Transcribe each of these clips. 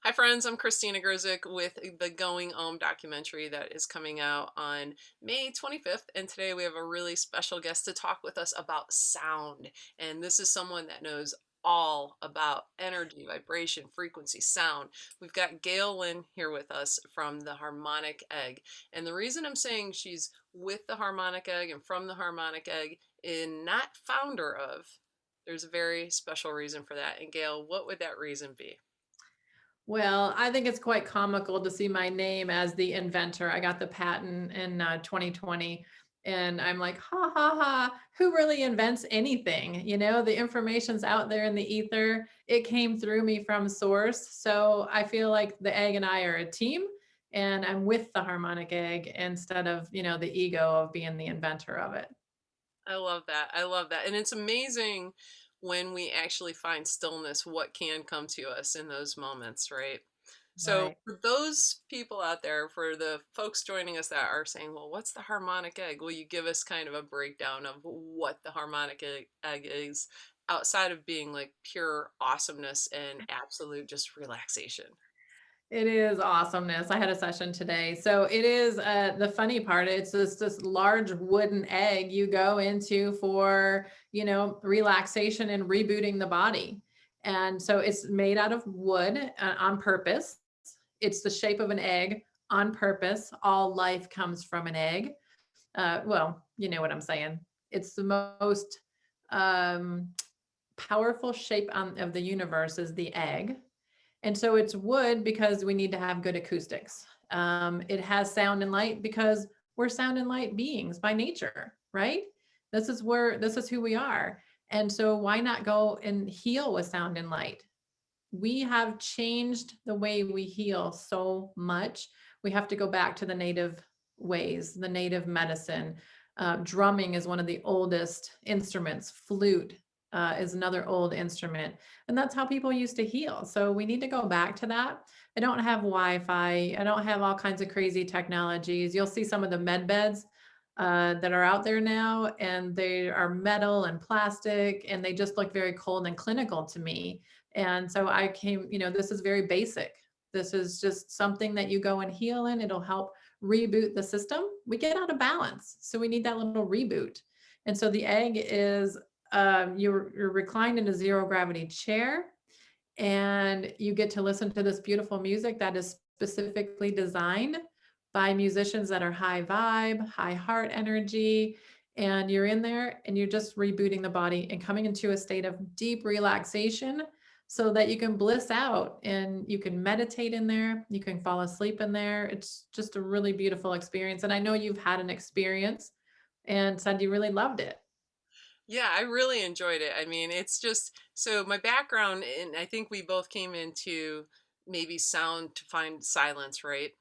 Hi, friends. I'm Christina Grozik with the Going Home documentary that is coming out on May 25th. And today we have a really special guest to talk with us about sound. And this is someone that knows all about energy, vibration, frequency, sound. We've got Gail Lynn here with us from the Harmonic Egg. And the reason I'm saying she's with the Harmonic Egg and from the Harmonic Egg and not founder of, there's a very special reason for that. And Gail, what would that reason be? Well, I think it's quite comical to see my name as the inventor. I got the patent in 2020, and I'm like, ha ha ha, who really invents anything? The information's out there in the ether. It came through me from source. So I feel like the egg and I are a team, and I'm with the harmonic egg instead of, the ego of being the inventor of it. I love that. I love that. And it's amazing when we actually find stillness, what can come to us in those moments, right? So, Right. for those people out there, for the folks joining us that are saying, well, what's the harmonic egg? Will you give us kind of a breakdown of what the egg is outside of being like pure awesomeness and absolute just relaxation? It is awesomeness. I had a session today. So it is the funny part. It's this large wooden egg you go into for, relaxation and rebooting the body. And so it's made out of wood on purpose. It's the shape of an egg on purpose. All life comes from an egg. Well, you know what I'm saying. It's the most um, powerful shape of the universe is the egg, and so it's wood because we need to have good acoustics. It has sound and light because we're sound and light beings by nature, right? This is who we are. And so why not go and heal with sound and light? We have changed the way we heal so much. We have to go back to the native ways, the native medicine. Drumming is one of the oldest instruments. Flute is another old instrument. And that's how people used to heal. So we need to go back to that. I don't have Wi Fi. I don't have all kinds of crazy technologies. You'll see some of the med beds that are out there now, and they are metal and plastic, and they just look very cold and clinical to me. And so I came, this is very basic. This is just something that you go and heal in. It'll help reboot the system. We get out of balance. So we need that little reboot. And so the egg is you're reclined in a zero gravity chair, and you get to listen to this beautiful music that is specifically designed by musicians that are high vibe, high heart energy. And you're in there and you're just rebooting the body and coming into a state of deep relaxation so that you can bliss out and you can meditate in there. You can fall asleep in there. It's just a really beautiful experience. And I know you've had an experience and said you really loved it. Yeah, I really enjoyed it. I mean, it's just so my background, and I think we both came into maybe sound to find silence, right?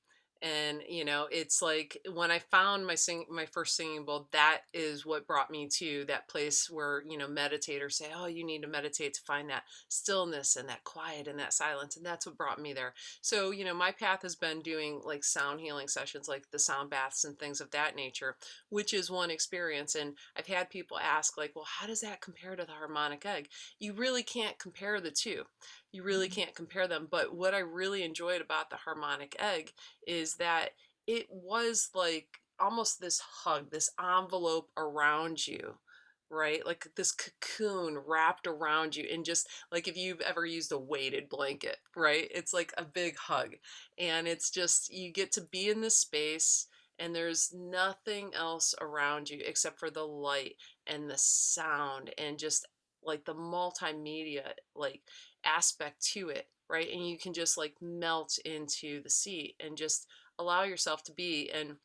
And it's like when I found my first singing bowl, that is what brought me to that place where, meditators say, "Oh, you need to meditate to find that stillness and that quiet and that silence." And that's what brought me there. So, my path has been doing like sound healing sessions, like the sound baths and things of that nature, which is one experience. And I've had people ask, like, well, how does that compare to the harmonic egg? You really can't compare the two. You really can't compare them. But what I really enjoyed about the harmonic egg is that it was like almost this hug, this envelope around you. Right? Like this cocoon wrapped around you, and just like if you've ever used a weighted blanket, right? It's like a big hug. And it's just, you get to be in this space and there's nothing else around you except for the light and the sound and just like the multimedia like aspect to it, right? And you can just like melt into the seat and just allow yourself to be. And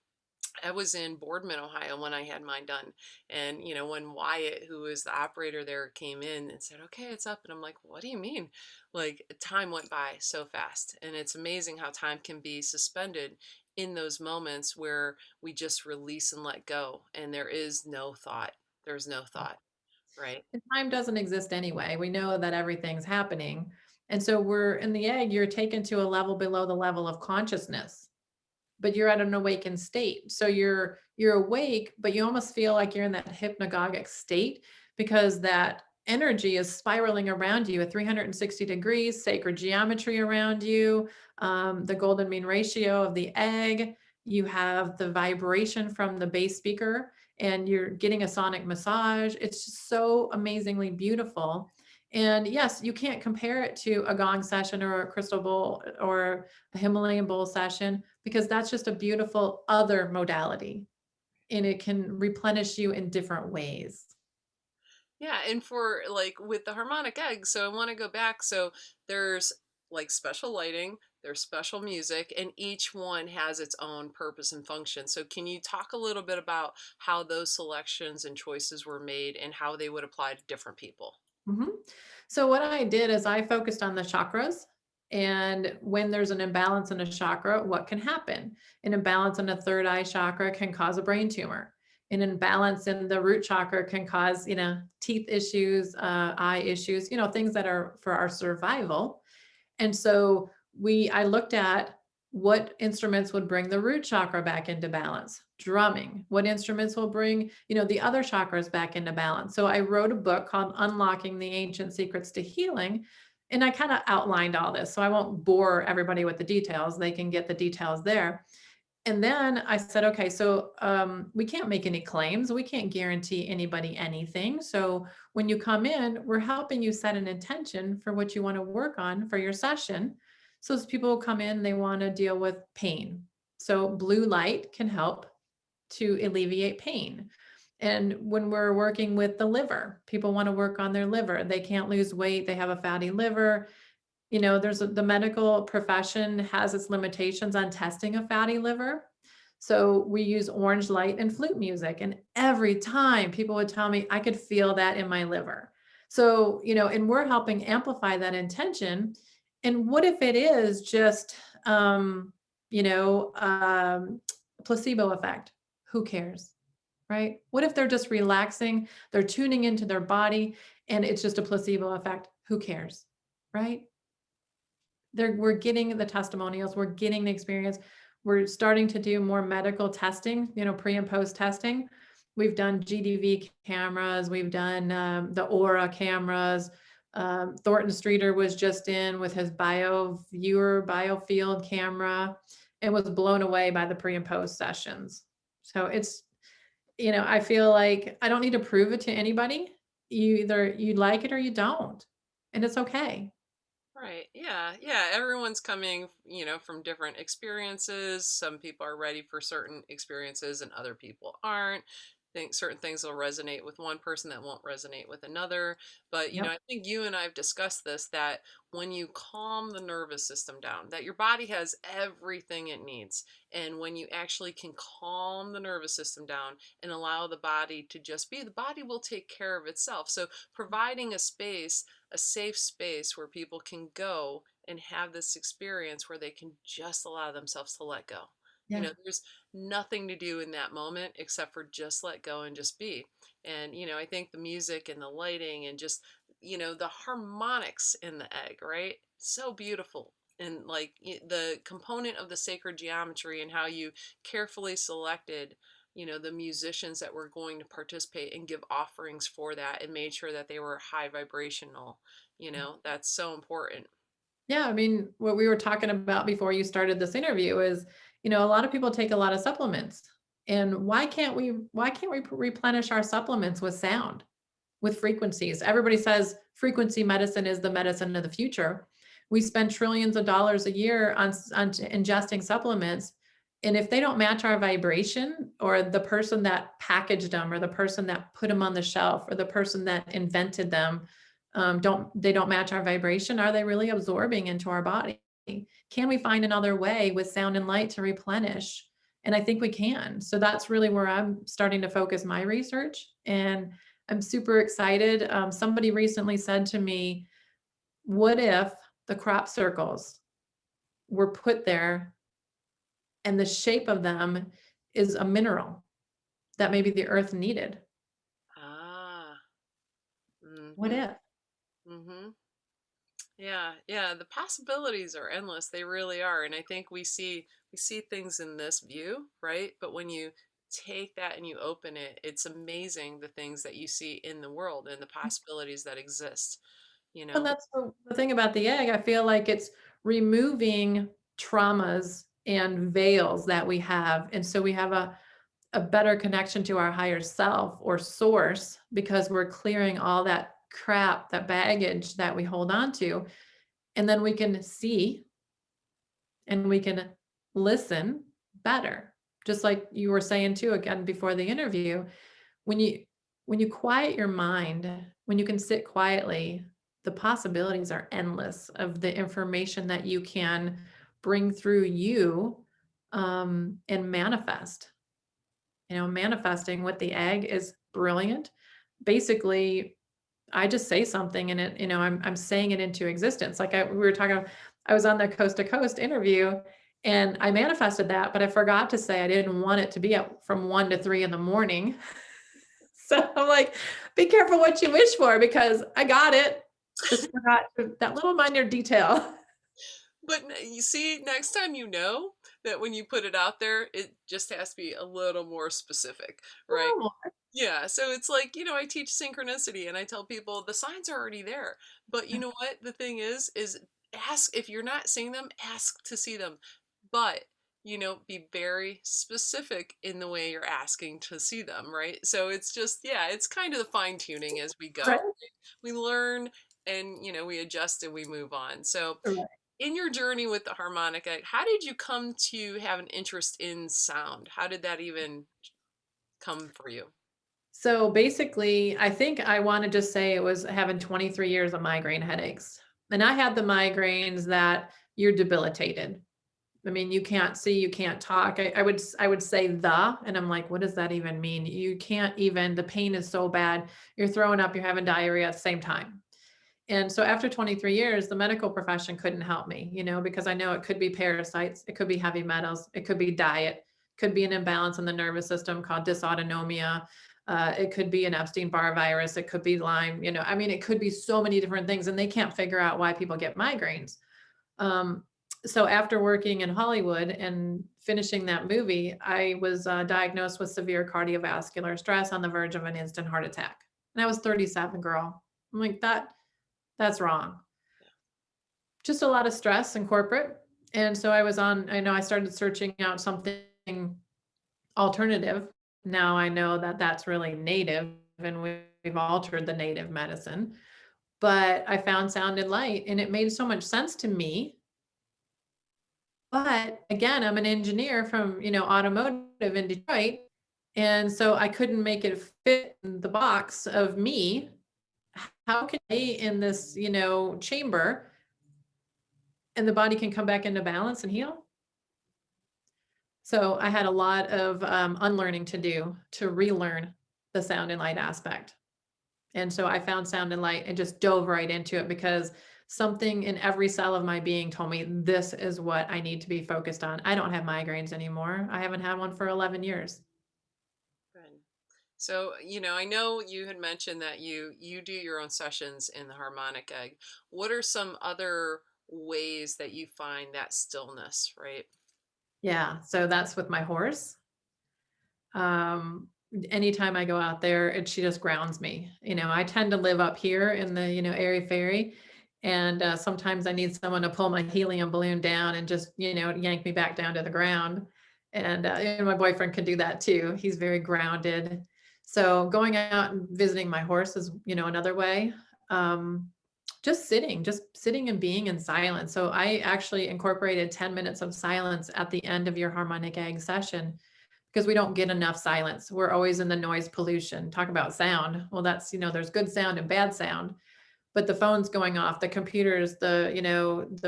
I was in Boardman, Ohio when I had mine done. And, when Wyatt, who was the operator there, came in and said, okay, it's up. And I'm like, what do you mean? Like, time went by so fast. And it's amazing how time can be suspended in those moments where we just release and let go. And there is no thought. There's no thought, right? And time doesn't exist anyway. We know that everything's happening. And so we're in the egg, you're taken to a level below the level of consciousness, but you're at an awakened state. So you're awake, but you almost feel like you're in that hypnagogic state because that energy is spiraling around you at 360 degrees, sacred geometry around you, the golden mean ratio of the egg. You have the vibration from the bass speaker, and you're getting a sonic massage. It's just so amazingly beautiful. And yes, you can't compare it to a gong session or a crystal bowl or a Himalayan bowl session, because that's just a beautiful other modality, and it can replenish you in different ways. Yeah, and for like with the harmonic egg, so I want to go back. So there's like special lighting, there's special music, and each one has its own purpose and function. So can you talk a little bit about how those selections and choices were made and how they would apply to different people? Mhm. So what I did is I focused on the chakras, and when there's an imbalance in a chakra, what can happen? An imbalance in a third eye chakra can cause a brain tumor. An imbalance in the root chakra can cause, teeth issues, eye issues, things that are for our survival. And so I looked at what instruments would bring the root chakra back into balance. Drumming. What instruments will bring, the other chakras back into balance. So I wrote a book called Unlocking the Ancient Secrets to Healing. And I kind of outlined all this. So I won't bore everybody with the details. They can get the details there. And then I said, okay, so we can't make any claims. We can't guarantee anybody anything. So when you come in, we're helping you set an intention for what you want to work on for your session. So as people come in, they want to deal with pain. So blue light can help to alleviate pain. And when we're working with the liver, people want to work on their liver. They can't lose weight. They have a fatty liver. The medical profession has its limitations on testing a fatty liver. So we use orange light and flute music. And every time people would tell me, I could feel that in my liver. So, and we're helping amplify that intention. And what if it is just, you know, um, placebo effect? Who cares? Right? What if they're just relaxing, they're tuning into their body, and it's just a placebo effect? Who cares? Right? We're getting the testimonials, we're getting the experience. We're starting to do more medical testing, pre and post testing. We've done GDV cameras, we've done the Aura cameras. Thornton Streeter was just in with his biofield camera and was blown away by the pre and post sessions. So I feel like I don't need to prove it to anybody. You like it or you don't, and it's okay. Right. Yeah. Yeah. Everyone's coming, from different experiences. Some people are ready for certain experiences and other people aren't. Think certain things will resonate with one person that won't resonate with another. But, Yep. I think you and I have discussed this that when you calm the nervous system down, that your body has everything it needs. And when you actually can calm the nervous system down and allow the body to just be, the body will take care of itself. So providing a safe space where people can go and have this experience where they can just allow themselves to let go. Yeah. There's nothing to do in that moment except for just let go and just be. And, I think the music and the lighting and just, the harmonics in the egg, right? So beautiful. And like the component of the sacred geometry and how you carefully selected the musicians that were going to participate and give offerings for that and made sure that they were high vibrational. That's so important. Yeah, I mean, what we were talking about before you started this interview is, a lot of people take a lot of supplements. And why can't we replenish our supplements with sound, with frequencies? Everybody says frequency medicine is the medicine of the future. We spend trillions of dollars a year on ingesting supplements. And if they don't match our vibration, or the person that packaged them, or the person that put them on the shelf, or the person that invented them, don't match our vibration, are they really absorbing into our body? Can we find another way with sound and light to replenish? And I think we can. So that's really where I'm starting to focus my research. And I'm super excited. Somebody recently said to me, what if the crop circles were put there and the shape of them is a mineral that maybe the earth needed? Ah. What Mm-hmm. if? Mm-hmm. Yeah, yeah, the possibilities are endless. They really are. And I think we see things in this view, right? But when you take that and you open it, it's amazing the things that you see in the world and the possibilities that exist, you Well, know? that's the thing about the egg. I feel like it's removing traumas and veils that we have. And so we have a better connection to our higher self or source because we're clearing all that crap, that baggage that we hold on to. And then we can see and we can listen better. Just like you were saying too, again, before the interview, when you when you quiet your mind, when you can sit quietly, the possibilities are endless of the information that you can bring through you, and manifest. Manifesting with the egg is brilliant. Basically, I just say something and I'm saying it into existence. Like we were talking, I was on the coast to coast interview and I manifested that, but I forgot to say I didn't want it to be at from 1 to 3 in the morning. So I'm like, be careful what you wish for because I got it. Just forgot that little minor detail. But you see, next time you know that when you put it out there, it just has to be a little more specific, right? Oh, Yeah, so it's like, I teach synchronicity and I tell people the signs are already there. But you know what? The thing is ask if you're not seeing them, ask to see them. But, be very specific in the way you're asking to see them, right? So it's just, yeah, it's kind of the fine tuning as we go. right, We learn and, we adjust and we move on. So, right. in your journey with the harmonica, how did you come to have an interest in sound? How did that even come for you? So basically, I think I want to just say it was having 23 years of migraine headaches. And I had the migraines that you're debilitated. I mean, you can't see, you can't talk. I would say and I'm like, what does that even mean? You can't even, the pain is so bad. You're throwing up, you're having diarrhea at the same time. And so after 23 years, the medical profession couldn't help me, because I know it could be parasites, it could be heavy metals, it could be diet, could be an imbalance in the nervous system called dysautonomia. It could be an Epstein-Barr virus, it could be Lyme, I mean, it could be so many different things, and they can't figure out why people get migraines. Um, so after working in Hollywood and finishing that movie, I was diagnosed with severe cardiovascular stress on the verge of an instant heart attack. And I was 37, girl. I'm like, that's wrong. Just a lot of stress in corporate. And so I started searching out something alternative. Now I know that that's really native and we've altered the native medicine, but I found sound and light and it made so much sense to me. But again, I'm an engineer from, automotive in Detroit. And so I couldn't make it fit in the box of me. How can I be in this, chamber and the body can come back into balance and heal? So I had a lot of unlearning to do to relearn the sound and light aspect. And so I found sound and light and just dove right into it because something in every cell of my being told me this is what I need to be focused on. I don't have migraines anymore. I haven't had one for 11 years. Good. So, I know you had mentioned that you do your own sessions in the harmonic egg. What are some other ways that you find that stillness, right? Yeah. So that's with my horse. Um, Anytime I go out there, she just grounds me. I tend to live up here in the, airy fairy. And sometimes I need someone to pull my helium balloon down and just, yank me back down to the ground. And my boyfriend can do that too. He's very grounded. So going out and visiting my horse is, another way. Um, just sitting and being in silence. So I actually incorporated 10 minutes of silence at the end of your harmonic egg session because we don't get enough silence. We're always in the noise pollution. Talk about sound. Well, that's, there's good sound and bad sound, but the phone's going off, the computers, the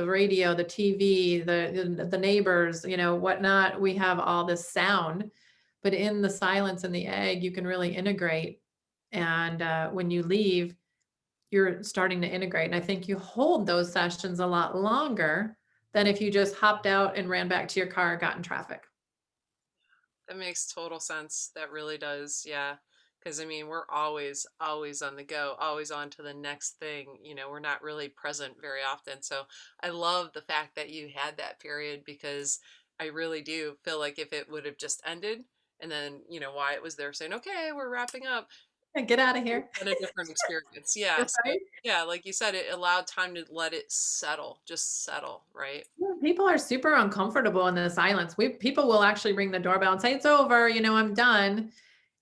radio, the TV, the neighbors, whatnot. We have all this sound, but in the silence in the egg, you can really integrate. And when you leave, you're starting to integrate. And I think you hold those sessions a lot longer than if you just hopped out and ran back to your car, got in traffic. That makes total sense. That really does. Yeah. Because I mean, we're always on the go, always on to the next thing. We're not really present very often. So I love the fact that you had that period because I really do feel like if it would have just ended And then, Wyatt was there saying, okay, we're wrapping up. Get out of It's here. been a different experience. Yeah. So, Right? yeah, like you said, it allowed time to let it settle, just settle, right? Yeah, people are super uncomfortable in the silence. People will actually ring the doorbell and say, "It's over, I'm done."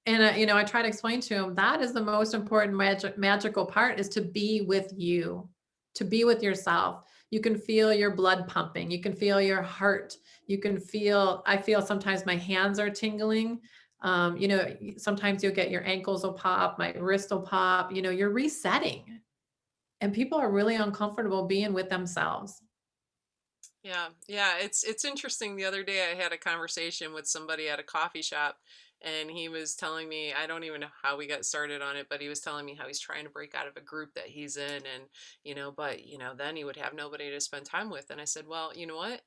And, I try to explain to them that is the most important magical part is to be with you, to be with yourself. You can feel your blood pumping. You can feel your heart. I feel sometimes my hands are tingling. Sometimes you'll get your ankles will pop, my wrist will pop, you're resetting. And people are really uncomfortable being with themselves. Yeah, yeah, it's interesting. The other day I had a conversation with somebody at a coffee shop, and he was telling me, I don't even know how we got started on it, but he was telling me how he's trying to break out of a group that he's in, and but then he would have nobody to spend time with. And I said, well, you know what?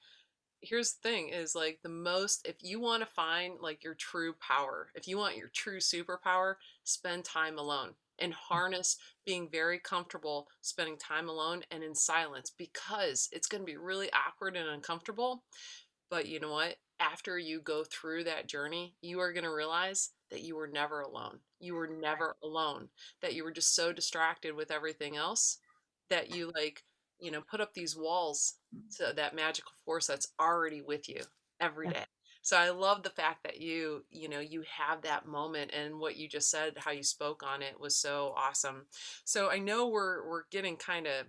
Here's the thing is like the most if you want to find like your true power, if you want your true superpower, spend time alone and harness being very comfortable spending time alone and in silence, because it's going to be really awkward and uncomfortable. But you know what? After you go through that journey, you are going to realize that you were never alone. You were never alone. That you were just so distracted with everything else that you put up these walls to that magical force that's already with you every Yeah. day. So I love the fact that you have that moment, and what you just said, how you spoke on it was so awesome. So I know we're getting kind of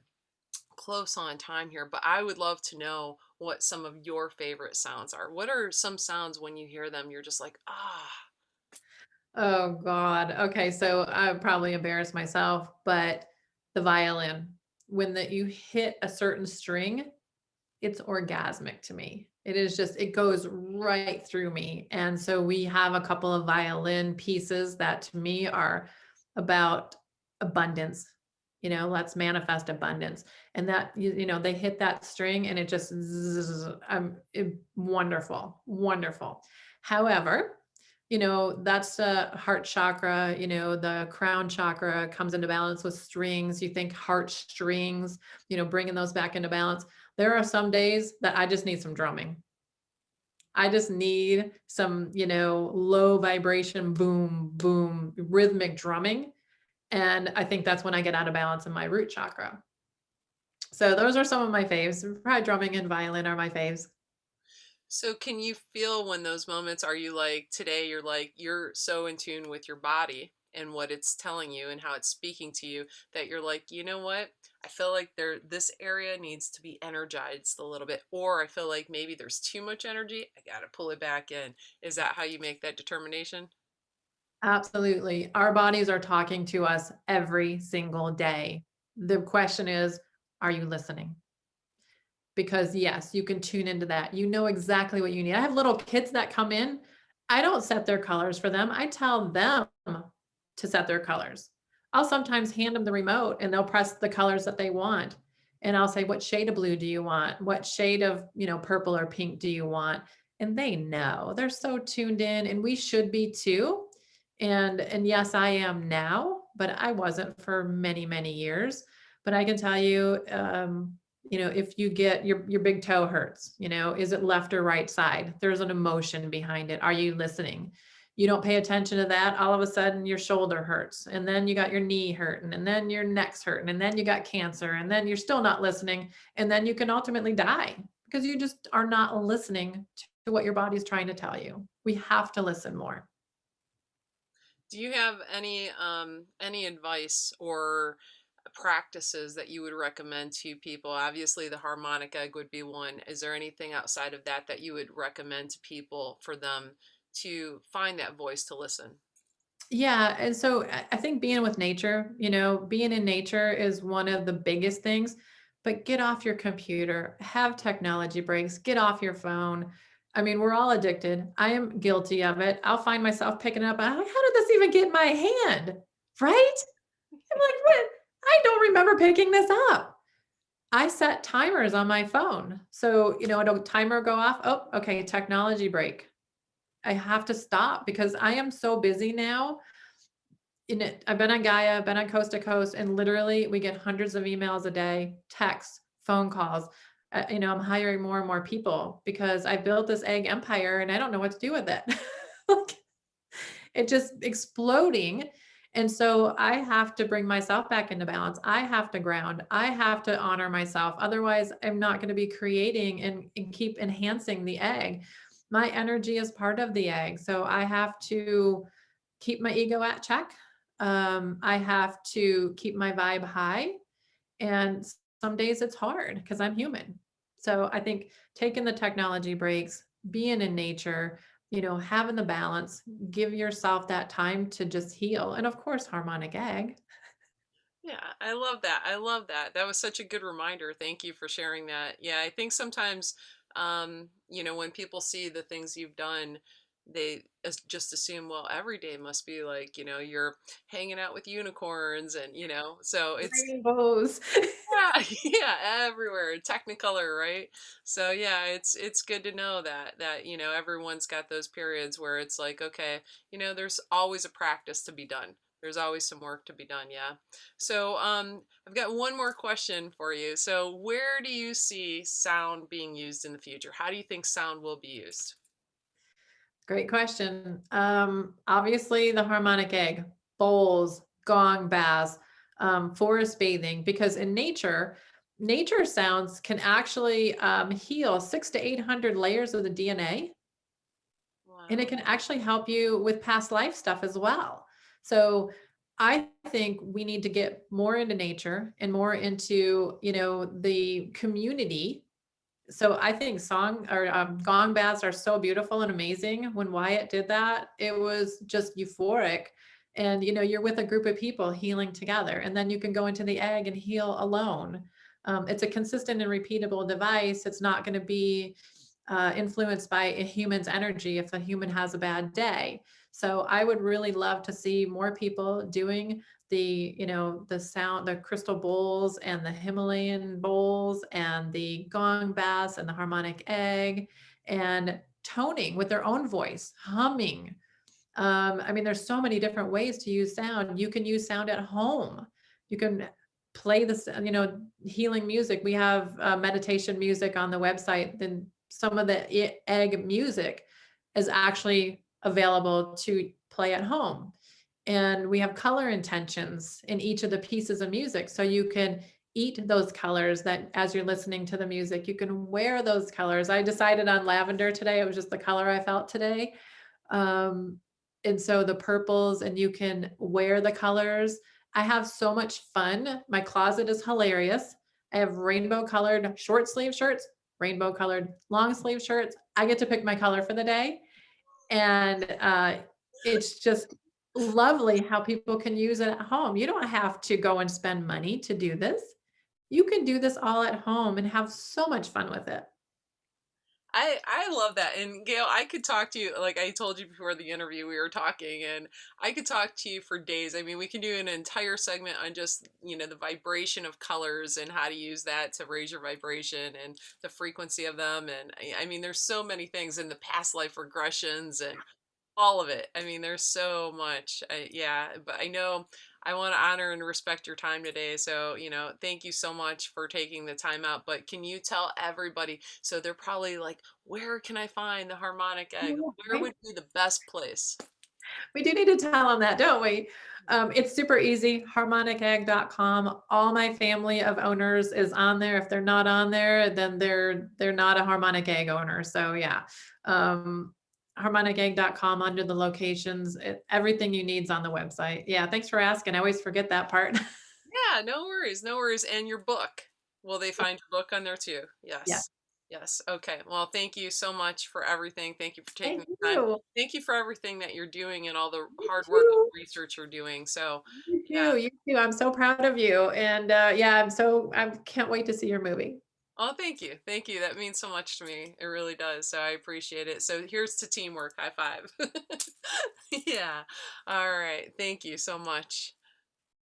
close on time here, but I would love to know what some of your favorite sounds are. What are some sounds when you hear them, you're just like, ah, Oh God. Okay, so I probably embarrass myself, but the violin, when you hit a certain string, it's orgasmic to me. It goes right through me. And so we have a couple of violin pieces that to me are about abundance. Let's manifest abundance. And that, they hit that string and it just, wonderful, wonderful. However, that's the heart chakra, the crown chakra comes into balance with strings. You think heart strings, bringing those back into balance. There are some days that I just need some drumming. I just need some, low vibration, boom, boom, rhythmic drumming. And I think that's when I get out of balance in my root chakra. So those are some of my faves. Probably drumming and violin are my faves. so can you feel when those moments, are you like today, you're so in tune with your body and what it's telling you and how it's speaking to you, that you're like, you know what? I feel like this area needs to be energized a little bit, or I feel like maybe there's too much energy. I got to pull it back in. Is that how you make that determination? Absolutely. Our bodies are talking to us every single day. The question is, are you listening? Because yes, you can tune into that. You know exactly what you need. I have little kids that come in. I don't set their colors for them. I tell them to set their colors. I'll sometimes hand them the remote and they'll press the colors that they want. And I'll say, what shade of blue do you want? What shade of, purple or pink do you want? And they know. They're so tuned in and we should be too. And yes, I am now, but I wasn't for many, many years. But I can tell you, if you get your big toe hurts, is it left or right side? There's an emotion behind it. Are you listening? You don't pay attention to that. All of a sudden your shoulder hurts and then you got your knee hurting and then your neck's hurting and then you got cancer and then you're still not listening. And then you can ultimately die because you just are not listening to what your body's trying to tell you. We have to listen more. Do you have any advice or practices that you would recommend to people? Obviously, the harmonic egg would be one. Is there anything outside of that that you would recommend to people for them to find that voice to listen? Yeah, and so I think being with nature, being in nature is one of the biggest things, but get off your computer, have technology breaks, get off your phone. I mean, we're all addicted. I am guilty of it. I'll find myself picking it up. I'm like, how did this even get in my hand? Right? I'm like, what? I don't remember picking this up. I set timers on my phone. So, it'll timer go off. Oh, okay, technology break. I have to stop because I am so busy now in it. I've been on Gaia, I've been on Coast to Coast, and literally we get hundreds of emails a day, texts, phone calls. I'm hiring more and more people because I built this egg empire and I don't know what to do with it. it just exploding. And so I have to bring myself back into balance. I have to ground. I have to honor myself. Otherwise, I'm not going to be creating and keep enhancing the egg. My energy is part of the egg. So I have to keep my ego at check. I have to keep my vibe high. And some days it's hard because I'm human. So I think taking the technology breaks, being in nature, having the balance, give yourself that time to just heal. And of course, harmonic egg. Yeah, I love that. I love that. That was such a good reminder. Thank you for sharing that. Yeah, I think sometimes, when people see the things you've done, they just assume, well, every day must be like, you're hanging out with unicorns and, so it's, Rainbows. yeah, yeah, everywhere, Technicolor, right? So yeah, it's good to know that everyone's got those periods where it's like, okay, there's always a practice to be done. There's always some work to be done, yeah. So I've got one more question for you. So where do you see sound being used in the future? How do you think sound will be used? Great question. Obviously, the harmonic egg, bowls, gong baths, forest bathing, because in nature, nature sounds can actually heal 600 to 800 layers of the DNA. And it Wow. can actually help you with past life stuff as well. So I think we need to get more into nature and more into, the community. So I think song or gong baths are so beautiful and amazing. When Wyatt did that, it was just euphoric. And you're with a group of people healing together, and then you can go into the egg and heal alone. It's a consistent and repeatable device. It's not going to be influenced by a human's energy if a human has a bad day. So I would really love to see more people doing the sound, the crystal bowls and the Himalayan bowls and the gong bass and the harmonic egg and toning with their own voice, humming. I mean, there's so many different ways to use sound. You can use sound at home. You can play this, healing music. We have meditation music on the website. Then some of the egg music is actually available to play at home. And we have color intentions in each of the pieces of music. So you can eat those colors that as you're listening to the music, you can wear those colors. I decided on lavender today. It was just the color I felt today. Um, and so the purples, and you can wear the colors. I have so much fun. My closet is hilarious. I have rainbow colored short sleeve shirts, rainbow colored long sleeve shirts. I get to pick my color for the day. And it's just lovely how people can use it at home. You don't have to go and spend money to do this. You can do this all at home and have so much fun with it. I love that. And Gail, I could talk to you like I told you before the interview we were talking, and I could talk to you for days. I mean, we can do an entire segment on just, the vibration of colors and how to use that to raise your vibration and the frequency of them. And I mean, there's so many things in the past life regressions and all of it. I mean, there's so much. Yeah, but I know I want to honor and respect your time today. So, thank you so much for taking the time out. But can you tell everybody? So they're probably like, where can I find the harmonic egg? Where Right? would be the best place? We do need to tell them that, don't we? It's super easy. Harmonicegg.com. All my family of owners is on there. If they're not on there, then they're not a harmonic egg owner. So yeah. Um, harmonicegg.com under the locations. Everything you need's on the website. Yeah, thanks for asking. I always forget that part. Yeah, no worries, no worries. And your book. Will they find your book on there too? Yeah. Yes. Yes. Okay. Well, thank you so much for everything. Thank you for taking Thank the time. you. Thank you for everything that you're doing and all the You hard work and too. research you're doing. So, You yeah. too. You too. I'm so proud of you. And yeah, I can't wait to see your movie. Oh, thank you. Thank you. That means so much to me. It really does. So I appreciate it. So here's to teamwork. High five. Yeah. All right. Thank you so much.